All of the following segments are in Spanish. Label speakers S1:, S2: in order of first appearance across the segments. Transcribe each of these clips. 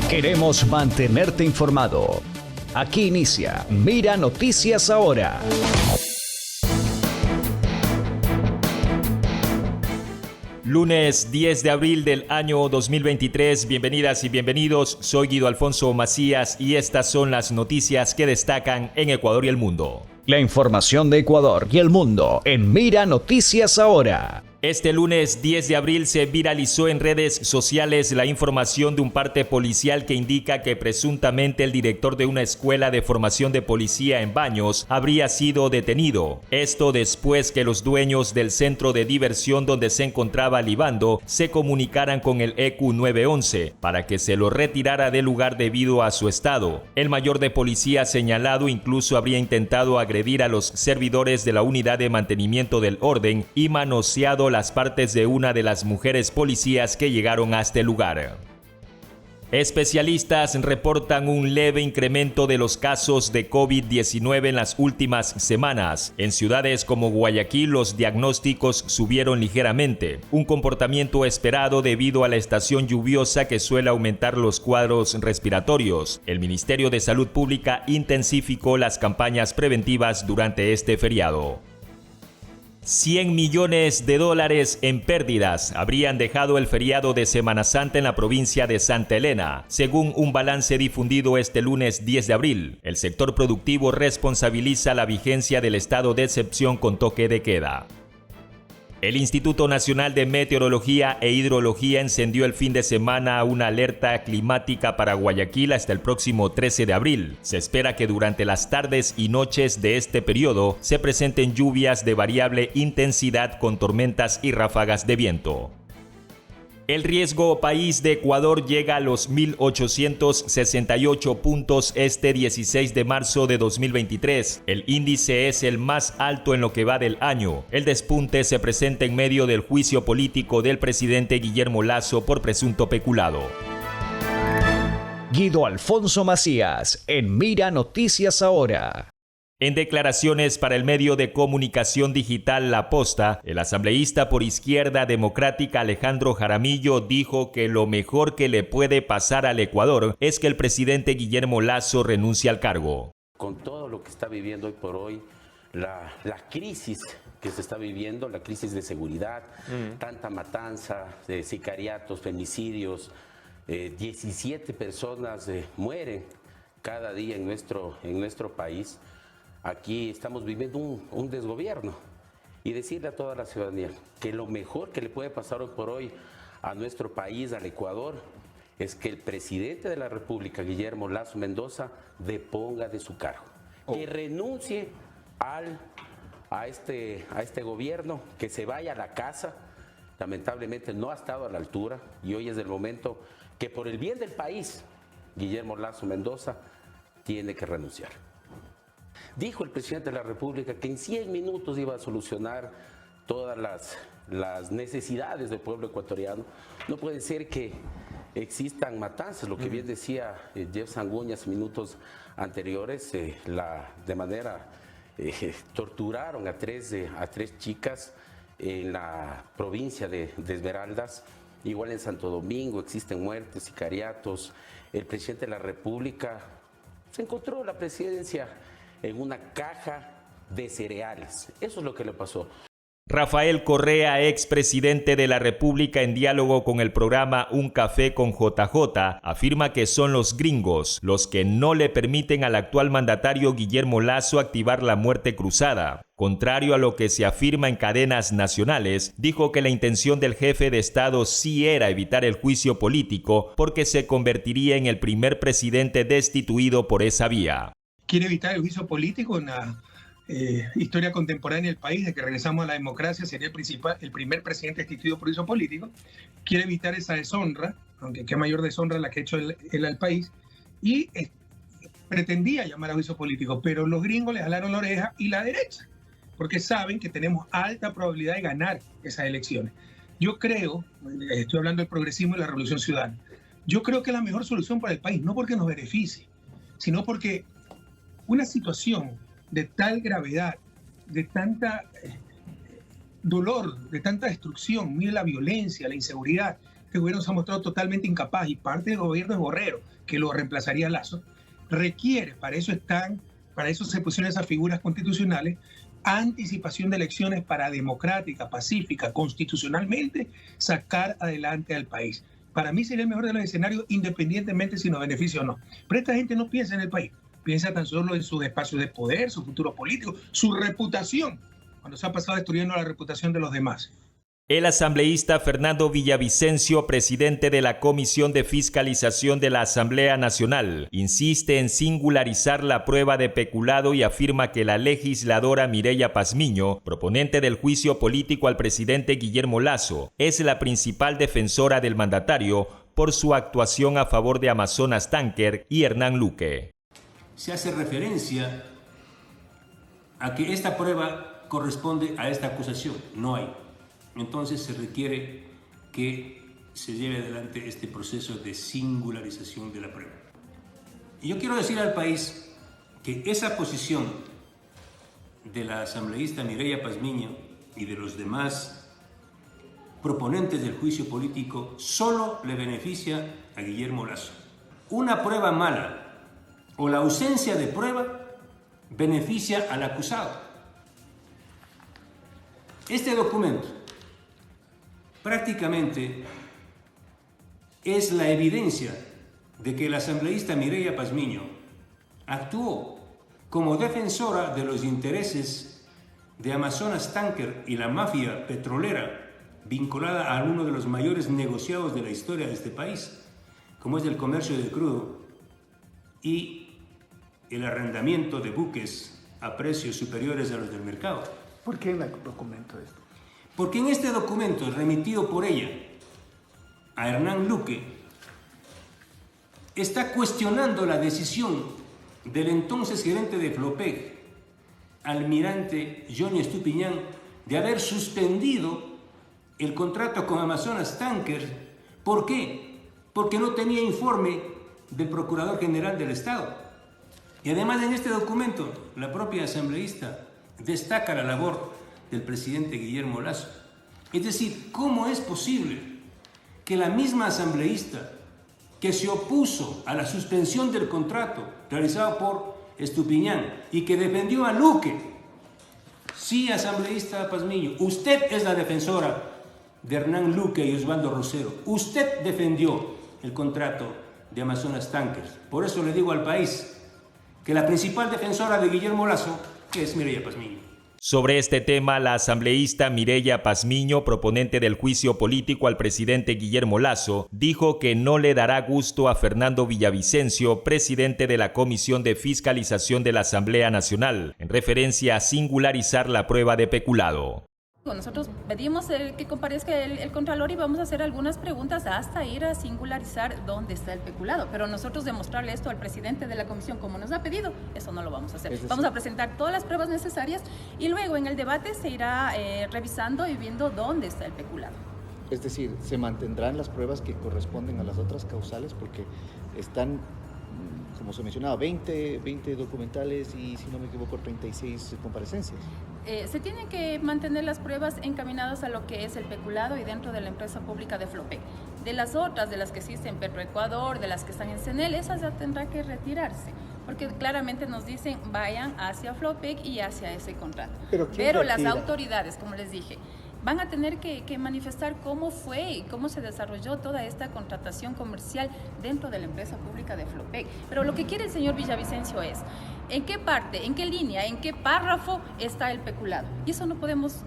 S1: Queremos mantenerte informado. Aquí inicia Mira Noticias Ahora.
S2: Lunes 10 de abril del año 2023, bienvenidas y bienvenidos, soy Guido Alfonso Macías y estas son las noticias que destacan en Ecuador y el mundo.
S1: La información de Ecuador y el mundo en Mira Noticias Ahora.
S2: Este lunes 10 de abril se viralizó en redes sociales la información de un parte policial que indica que presuntamente el director de una escuela de formación de policía en Baños habría sido detenido. Esto después que los dueños del centro de diversión donde se encontraba libando se comunicaran con el ECU 911 para que se lo retirara del lugar debido a su estado. El mayor de policía señalado incluso habría intentado agredir a los servidores de la unidad de mantenimiento del orden y manoseado las partes de una de las mujeres policías que llegaron a este lugar. Especialistas reportan un leve incremento de los casos de COVID-19 en las últimas semanas. En ciudades como Guayaquil los diagnósticos subieron ligeramente, un comportamiento esperado debido a la estación lluviosa que suele aumentar los cuadros respiratorios. El Ministerio de Salud Pública intensificó las campañas preventivas durante este feriado. $100 millones en pérdidas habrían dejado el feriado de Semana Santa en la provincia de Santa Elena, según un balance difundido este lunes 10 de abril. El sector productivo responsabiliza la vigencia del estado de excepción con toque de queda. El Instituto Nacional de Meteorología e Hidrología encendió el fin de semana una alerta climática para Guayaquil hasta el próximo 13 de abril. Se espera que durante las tardes y noches de este periodo se presenten lluvias de variable intensidad con tormentas y ráfagas de viento. El riesgo país de Ecuador llega a los 1.868 puntos este 16 de marzo de 2023. El índice es el más alto en lo que va del año. El despunte se presenta en medio del juicio político del presidente Guillermo Lasso por presunto peculado.
S1: Guido Alfonso Macías en Mira Noticias Ahora.
S2: En declaraciones para el medio de comunicación digital La Posta, el asambleísta por Izquierda Democrática Alejandro Jaramillo dijo que lo mejor que le puede pasar al Ecuador es que el presidente Guillermo Lasso renuncie al cargo.
S3: Con todo lo que está viviendo hoy por hoy, la crisis que se está viviendo, la crisis de seguridad, tanta matanza, de sicariatos, femicidios, 17 personas mueren cada día en nuestro país. Aquí estamos viviendo un desgobierno y decirle a toda la ciudadanía que lo mejor que le puede pasar hoy por hoy a nuestro país, al Ecuador, es que el presidente de la República, Guillermo Lasso Mendoza, deponga de su cargo, que renuncie a este gobierno, que se vaya a la casa. Lamentablemente no ha estado a la altura y hoy es el momento que por el bien del país, Guillermo Lasso Mendoza tiene que renunciar. Dijo el presidente de la República que en 100 minutos iba a solucionar todas las necesidades del pueblo ecuatoriano. No puede ser que existan matanzas, lo que bien decía Jeff Sanguña hace minutos anteriores, de manera torturaron a tres chicas en la provincia de Esmeraldas. Igual en Santo Domingo existen muertes, sicariatos. El presidente de la República se encontró la presidencia en una caja de cereales. Eso es lo que le pasó.
S2: Rafael Correa, expresidente de la República, en diálogo con el programa Un Café con JJ, afirma que son los gringos los que no le permiten al actual mandatario Guillermo Lasso activar la muerte cruzada. Contrario a lo que se afirma en cadenas nacionales, dijo que la intención del jefe de Estado sí era evitar el juicio político porque se convertiría en el primer presidente destituido por esa vía.
S4: Quiere evitar el juicio político en la historia contemporánea del país, de que regresamos a la democracia, sería el primer presidente destituido por juicio político. Quiere evitar esa deshonra, aunque qué mayor deshonra la que ha hecho él al país, y pretendía llamar a juicio político, pero los gringos le jalaron la oreja y la derecha, porque saben que tenemos alta probabilidad de ganar esas elecciones. Yo creo, estoy hablando del progresismo y la revolución ciudadana, yo creo que es la mejor solución para el país, no porque nos beneficie, sino porque una situación de tal gravedad, de tanta dolor, de tanta destrucción, mire la violencia, la inseguridad, este gobierno se ha mostrado totalmente incapaz y parte del gobierno es Borrero, que lo reemplazaría a Lasso, requiere, para eso se pusieron esas figuras constitucionales, anticipación de elecciones para democrática, pacífica, constitucionalmente sacar adelante al país. Para mí sería el mejor de los escenarios, independientemente si nos beneficia o no. Pero esta gente no piensa en el país, piensa tan solo en sus espacios de poder, su futuro político, su reputación, cuando se ha pasado destruyendo la reputación de los demás.
S2: El asambleísta Fernando Villavicencio, presidente de la Comisión de Fiscalización de la Asamblea Nacional, insiste en singularizar la prueba de peculado y afirma que la legisladora Mireya Pazmiño, proponente del juicio político al presidente Guillermo Lasso, es la principal defensora del mandatario por su actuación a favor de Amazonas Tanker y Hernán Luque.
S5: Se hace referencia a que esta prueba corresponde a esta acusación. No hay. Entonces se requiere que se lleve adelante este proceso de singularización de la prueba. Y yo quiero decir al país que esa posición de la asambleísta Mireya Pazmiño y de los demás proponentes del juicio político solo le beneficia a Guillermo Lasso. Una prueba mala o la ausencia de prueba beneficia al acusado. Este documento prácticamente es la evidencia de que la asambleísta Mireya Pazmiño actuó como defensora de los intereses de Amazonas Tanker y la mafia petrolera vinculada a uno de los mayores negociados de la historia de este país, como es el comercio de crudo y el arrendamiento de buques a precios superiores a los del mercado.
S6: ¿Por qué en el documento esto?
S5: Porque en este documento remitido por ella a Hernán Luque está cuestionando la decisión del entonces gerente de Flopec, almirante Johnny Estupiñán, de haber suspendido el contrato con Amazonas Tanker. ¿Por qué? Porque no tenía informe del Procurador General del Estado. Y además en este documento la propia asambleísta destaca la labor del presidente Guillermo Lasso. Es decir, ¿cómo es posible que la misma asambleísta que se opuso a la suspensión del contrato realizado por Estupiñán y que defendió a Luque? Sí, asambleísta Pazmiño, usted es la defensora de Hernán Luque y Osvaldo Rosero. Usted defendió el contrato de Amazonas Tankers. Por eso le digo al país que la principal defensora de Guillermo Lasso es Mireya Pazmiño.
S2: Sobre este tema, la asambleísta Mireya Pazmiño, proponente del juicio político al presidente Guillermo Lasso, dijo que no le dará gusto a Fernando Villavicencio, presidente de la Comisión de Fiscalización de la Asamblea Nacional, en referencia a singularizar la prueba de peculado.
S7: Nosotros pedimos que comparezca el Contralor y vamos a hacer algunas preguntas hasta ir a singularizar dónde está el peculado. Pero nosotros demostrarle esto al presidente de la comisión como nos ha pedido, eso no lo vamos a hacer. Vamos a presentar todas las pruebas necesarias y luego en el debate se irá revisando y viendo dónde está el peculado.
S6: Es decir, ¿se mantendrán las pruebas que corresponden a las otras causales? Porque están, como se mencionaba, 20 documentales y, si no me equivoco, 36 comparecencias.
S7: Se tienen que mantener las pruebas encaminadas a lo que es el peculado y dentro de la empresa pública de Flopec. De las otras, de las que existen en Petroecuador, de las que están en CNL, esas ya tendrá que retirarse, porque claramente nos dicen vayan hacia Flopec y hacia ese contrato. Pero las autoridades, como les dije, van a tener que manifestar cómo fue y cómo se desarrolló toda esta contratación comercial dentro de la empresa pública de Flopec. Pero lo que quiere el señor Villavicencio es en qué parte, en qué línea, en qué párrafo está el peculado. Y eso no podemos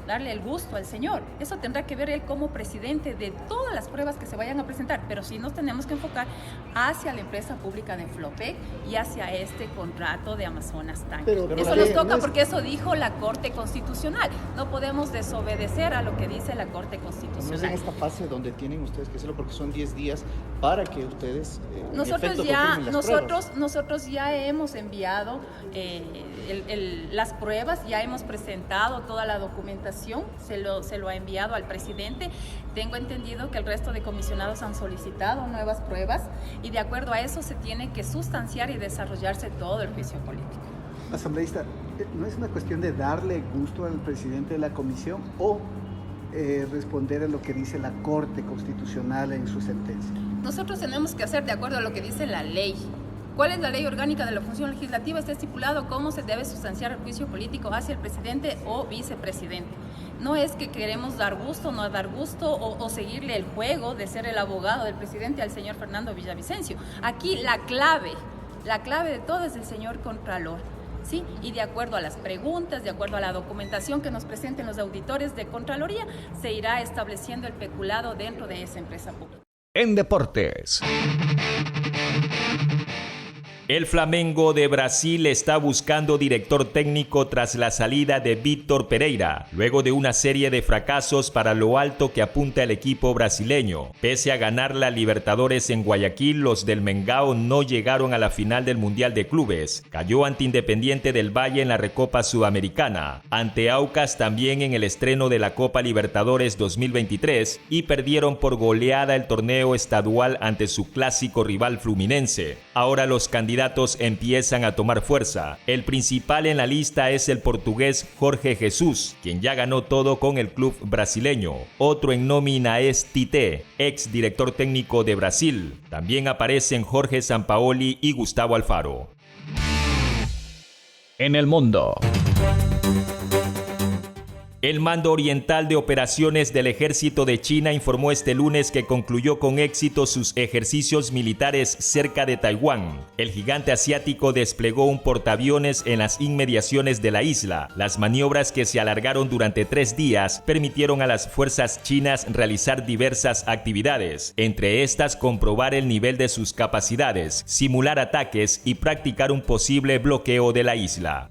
S7: darle el gusto al señor. Eso tendrá que ver él como presidente de todas las pruebas que se vayan a presentar. Pero sí nos tenemos que enfocar hacia la empresa pública de Flopec y hacia este contrato de Amazonas Tanker. Eso nos toca porque eso dijo la Corte Constitucional. No podemos desobedecer a lo que dice la Corte Constitucional.
S6: No es en esta fase donde tienen ustedes que hacerlo porque son 10 días para que ustedes
S7: nosotros ya hemos enviado las pruebas, ya hemos presentado toda la documentación, se lo ha enviado al presidente. Tengo entendido que el resto de comisionados han solicitado nuevas pruebas y de acuerdo a eso se tiene que sustanciar y desarrollarse todo el juicio político.
S8: Asambleísta, ¿no es una cuestión de darle gusto al presidente de la comisión o responder a lo que dice la Corte Constitucional en su sentencia.
S7: Nosotros tenemos que hacer de acuerdo a lo que dice la ley. ¿Cuál es la ley orgánica de la función legislativa? Está estipulado cómo se debe sustanciar el juicio político hacia el presidente o vicepresidente. No es que queremos dar gusto, no dar gusto o seguirle el juego de ser el abogado del presidente al señor Fernando Villavicencio. Aquí la clave de todo es el señor Contralor. ¿Sí? Y de acuerdo a las preguntas, de acuerdo a la documentación que nos presenten los auditores de Contraloría, se irá estableciendo el peculado dentro de esa empresa pública.
S1: En deportes.
S2: El Flamengo de Brasil está buscando director técnico tras la salida de Vítor Pereira, luego de una serie de fracasos para lo alto que apunta el equipo brasileño. Pese a ganar la Libertadores en Guayaquil, los del Mengao no llegaron a la final del Mundial de Clubes. Cayó ante Independiente del Valle en la Recopa Sudamericana, ante Aucas también en el estreno de la Copa Libertadores 2023 y perdieron por goleada el torneo estadual ante su clásico rival Fluminense. Ahora los candidatos empiezan a tomar fuerza. El principal en la lista es el portugués Jorge Jesús, quien ya ganó todo con el club brasileño. Otro en nómina es Tite, ex director técnico de Brasil. También aparecen Jorge Sampaoli y Gustavo Alfaro.
S1: En el mundo.
S2: El Mando Oriental de Operaciones del Ejército de China informó este lunes que concluyó con éxito sus ejercicios militares cerca de Taiwán. El gigante asiático desplegó un portaaviones en las inmediaciones de la isla. Las maniobras, que se alargaron durante 3 días, permitieron a las fuerzas chinas realizar diversas actividades, entre estas comprobar el nivel de sus capacidades, simular ataques y practicar un posible bloqueo de la isla.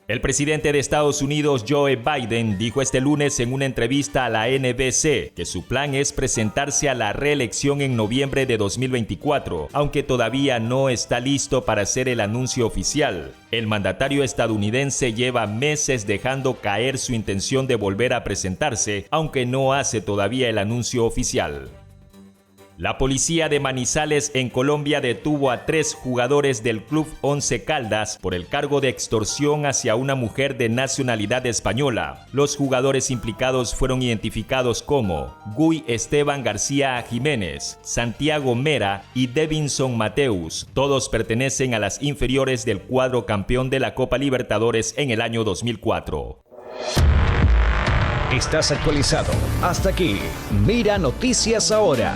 S2: El presidente de Estados Unidos, Joe Biden, dijo este lunes en una entrevista a la NBC que su plan es presentarse a la reelección en noviembre de 2024, aunque todavía no está listo para hacer el anuncio oficial. El mandatario estadounidense lleva meses dejando caer su intención de volver a presentarse, aunque no hace todavía el anuncio oficial. La policía de Manizales en Colombia detuvo a 3 jugadores del Club Once Caldas por el cargo de extorsión hacia una mujer de nacionalidad española. Los jugadores implicados fueron identificados como Guy Esteban García Jiménez, Santiago Mera y Devinson Mateus. Todos pertenecen a las inferiores del cuadro campeón de la Copa Libertadores en el año 2004.
S1: Estás actualizado. Hasta aquí. Mira Noticias Ahora.